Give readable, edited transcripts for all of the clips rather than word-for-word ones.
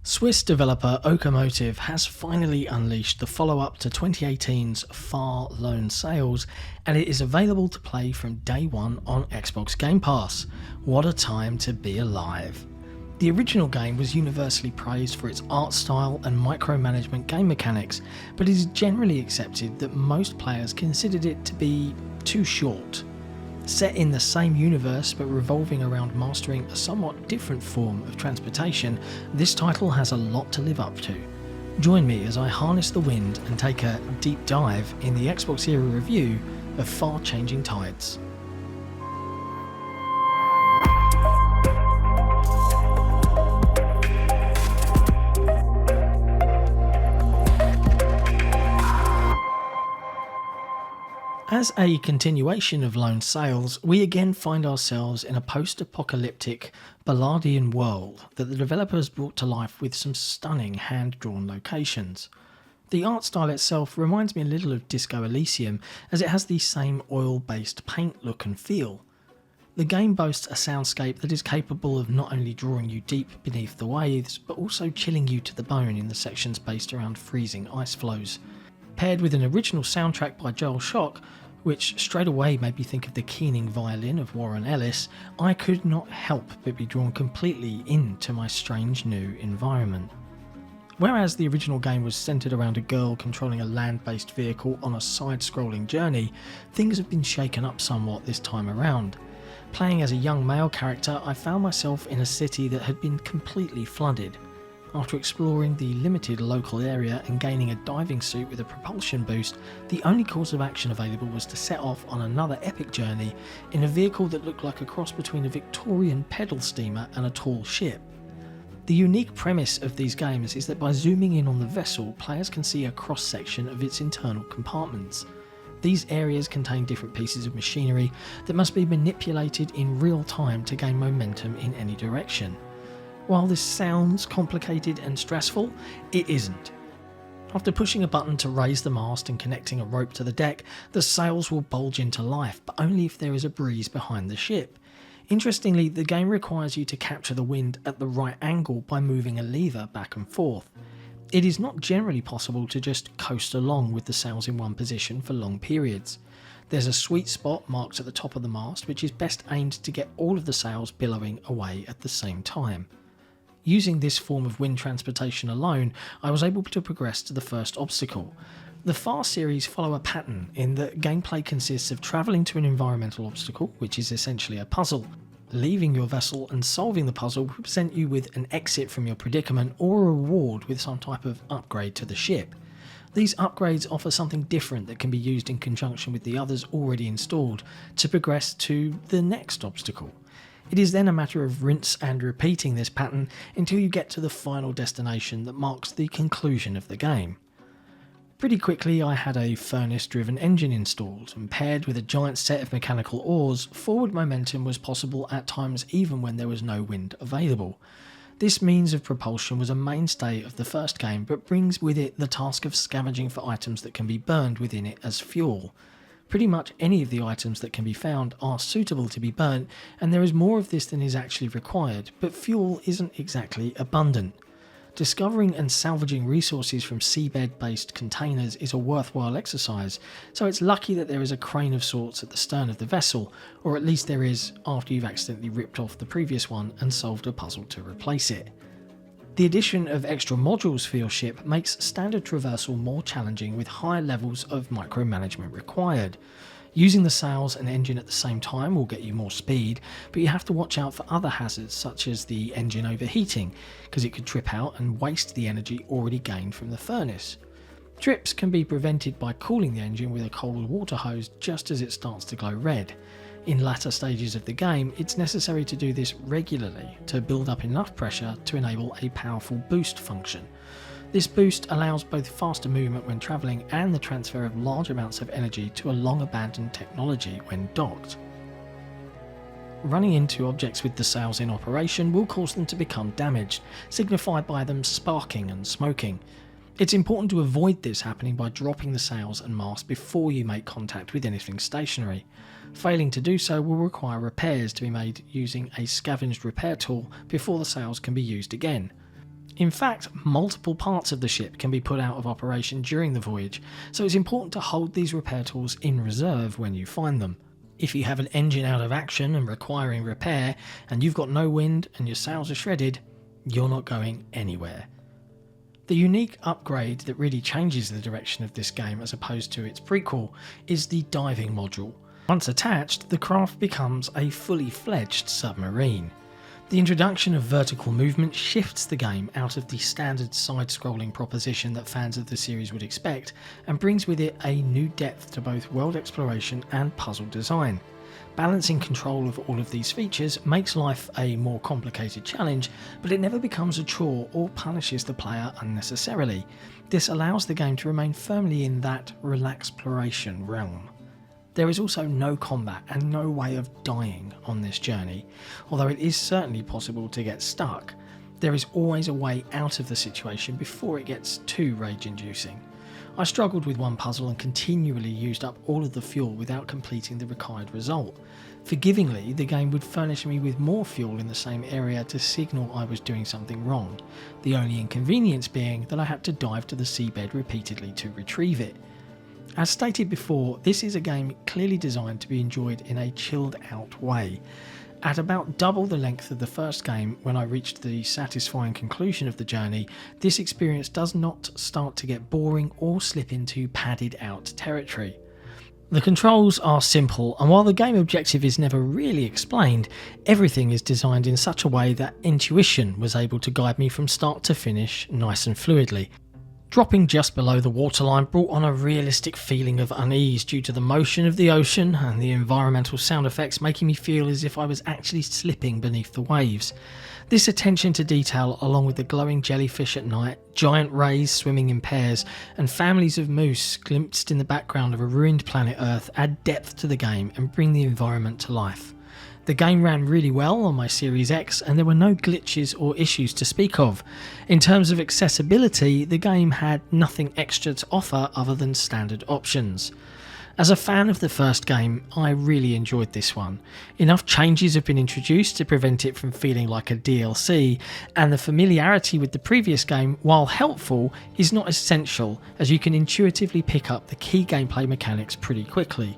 Swiss developer Okomotive has finally unleashed the follow-up to 2018's Far Lone Sails, and it is available to play from day one on Xbox Game Pass. What a time to be alive. The original game was universally praised for its art style and micromanagement game mechanics, but it is generally accepted that most players considered it to be too short. Set in the same universe but revolving around mastering a somewhat different form of transportation, this title has a lot to live up to. Join me as I harness the wind and take a deep dive in the XboxEra review of Far Changing Tides. As a continuation of Lone Sails, we again find ourselves in a post-apocalyptic Ballardian world that the developers brought to life with some stunning hand-drawn locations. The art style itself reminds me a little of Disco Elysium, as it has the same oil-based paint look and feel. The game boasts a soundscape that is capable of not only drawing you deep beneath the waves, but also chilling you to the bone in the sections based around freezing ice flows. Paired with an original soundtrack by Joel Schock, which straight away made me think of the keening violin of Warren Ellis, I could not help but be drawn completely into my strange new environment. Whereas the original game was centred around a girl controlling a land-based vehicle on a side-scrolling journey, things have been shaken up somewhat this time around. Playing as a young male character, I found myself in a city that had been completely flooded. After exploring the limited local area and gaining a diving suit with a propulsion boost, the only course of action available was to set off on another epic journey in a vehicle that looked like a cross between a Victorian pedal steamer and a tall ship. The unique premise of these games is that by zooming in on the vessel, players can see a cross-section of its internal compartments. These areas contain different pieces of machinery that must be manipulated in real time to gain momentum in any direction. While this sounds complicated and stressful, it isn't. After pushing a button to raise the mast and connecting a rope to the deck, the sails will bulge into life, but only if there is a breeze behind the ship. Interestingly, the game requires you to capture the wind at the right angle by moving a lever back and forth. It is not generally possible to just coast along with the sails in one position for long periods. There's a sweet spot marked at the top of the mast which is best aimed to get all of the sails billowing away at the same time. Using this form of wind transportation alone, I was able to progress to the first obstacle. The Far series follow a pattern in that gameplay consists of travelling to an environmental obstacle, which is essentially a puzzle. Leaving your vessel and solving the puzzle will present you with an exit from your predicament or a reward with some type of upgrade to the ship. These upgrades offer something different that can be used in conjunction with the others already installed to progress to the next obstacle. It is then a matter of rinse and repeating this pattern until you get to the final destination that marks the conclusion of the game. Pretty quickly I had a furnace-driven engine installed, and paired with a giant set of mechanical oars, forward momentum was possible at times even when there was no wind available. This means of propulsion was a mainstay of the first game, but brings with it the task of scavenging for items that can be burned within it as fuel. Pretty much any of the items that can be found are suitable to be burnt, and there is more of this than is actually required, but fuel isn't exactly abundant. Discovering and salvaging resources from seabed-based containers is a worthwhile exercise, so it's lucky that there is a crane of sorts at the stern of the vessel, or at least there is after you've accidentally ripped off the previous one and solved a puzzle to replace it. The addition of extra modules for your ship makes standard traversal more challenging with higher levels of micromanagement required. Using the sails and engine at the same time will get you more speed, but you have to watch out for other hazards such as the engine overheating, because it could trip out and waste the energy already gained from the furnace. Trips can be prevented by cooling the engine with a cold water hose just as it starts to glow red. In latter stages of the game, it's necessary to do this regularly to build up enough pressure to enable a powerful boost function. This boost allows both faster movement when travelling and the transfer of large amounts of energy to a long abandoned technology when docked. Running into objects with the sails in operation will cause them to become damaged, signified by them sparking and smoking. It's important to avoid this happening by dropping the sails and mast before you make contact with anything stationary. Failing to do so will require repairs to be made using a scavenged repair tool before the sails can be used again. In fact, multiple parts of the ship can be put out of operation during the voyage, so it's important to hold these repair tools in reserve when you find them. If you have an engine out of action and requiring repair, and you've got no wind and your sails are shredded, you're not going anywhere. The unique upgrade that really changes the direction of this game as opposed to its prequel is the diving module. Once attached, the craft becomes a fully fledged submarine. The introduction of vertical movement shifts the game out of the standard side-scrolling proposition that fans of the series would expect, and brings with it a new depth to both world exploration and puzzle design. Balancing control of all of these features makes life a more complicated challenge, but it never becomes a chore or punishes the player unnecessarily. This allows the game to remain firmly in that relaxploration realm. There is also no combat and no way of dying on this journey, although it is certainly possible to get stuck. There is always a way out of the situation before it gets too rage-inducing. I struggled with one puzzle and continually used up all of the fuel without completing the required result. Forgivingly, the game would furnish me with more fuel in the same area to signal I was doing something wrong, the only inconvenience being that I had to dive to the seabed repeatedly to retrieve it. As stated before, this is a game clearly designed to be enjoyed in a chilled out way. At about double the length of the first game, when I reached the satisfying conclusion of the journey, this experience does not start to get boring or slip into padded out territory. The controls are simple, and while the game objective is never really explained, everything is designed in such a way that intuition was able to guide me from start to finish nice and fluidly. Dropping just below the waterline brought on a realistic feeling of unease due to the motion of the ocean and the environmental sound effects making me feel as if I was actually slipping beneath the waves. This attention to detail, along with the glowing jellyfish at night, giant rays swimming in pairs, and families of moose glimpsed in the background of a ruined planet Earth, add depth to the game and bring the environment to life. The game ran really well on my Series X, and there were no glitches or issues to speak of. In terms of accessibility, the game had nothing extra to offer other than standard options. As a fan of the first game, I really enjoyed this one. Enough changes have been introduced to prevent it from feeling like a DLC, and the familiarity with the previous game, while helpful, is not essential, as you can intuitively pick up the key gameplay mechanics pretty quickly.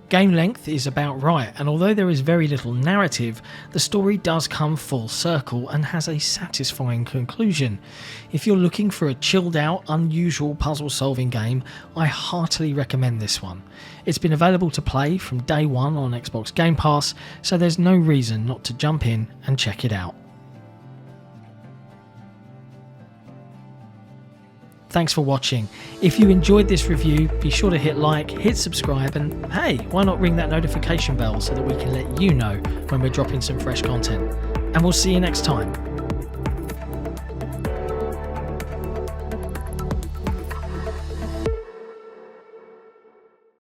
Game length is about right, and although there is very little narrative, the story does come full circle and has a satisfying conclusion. If you're looking for a chilled out, unusual puzzle solving game, I heartily recommend this one. It's been available to play from day one on Xbox Game Pass, so there's no reason not to jump in and check it out. Thanks for watching. If you enjoyed this review, be sure to hit like, hit subscribe, and hey, why not ring that notification bell so that we can let you know when we're dropping some fresh content. And we'll see you next time.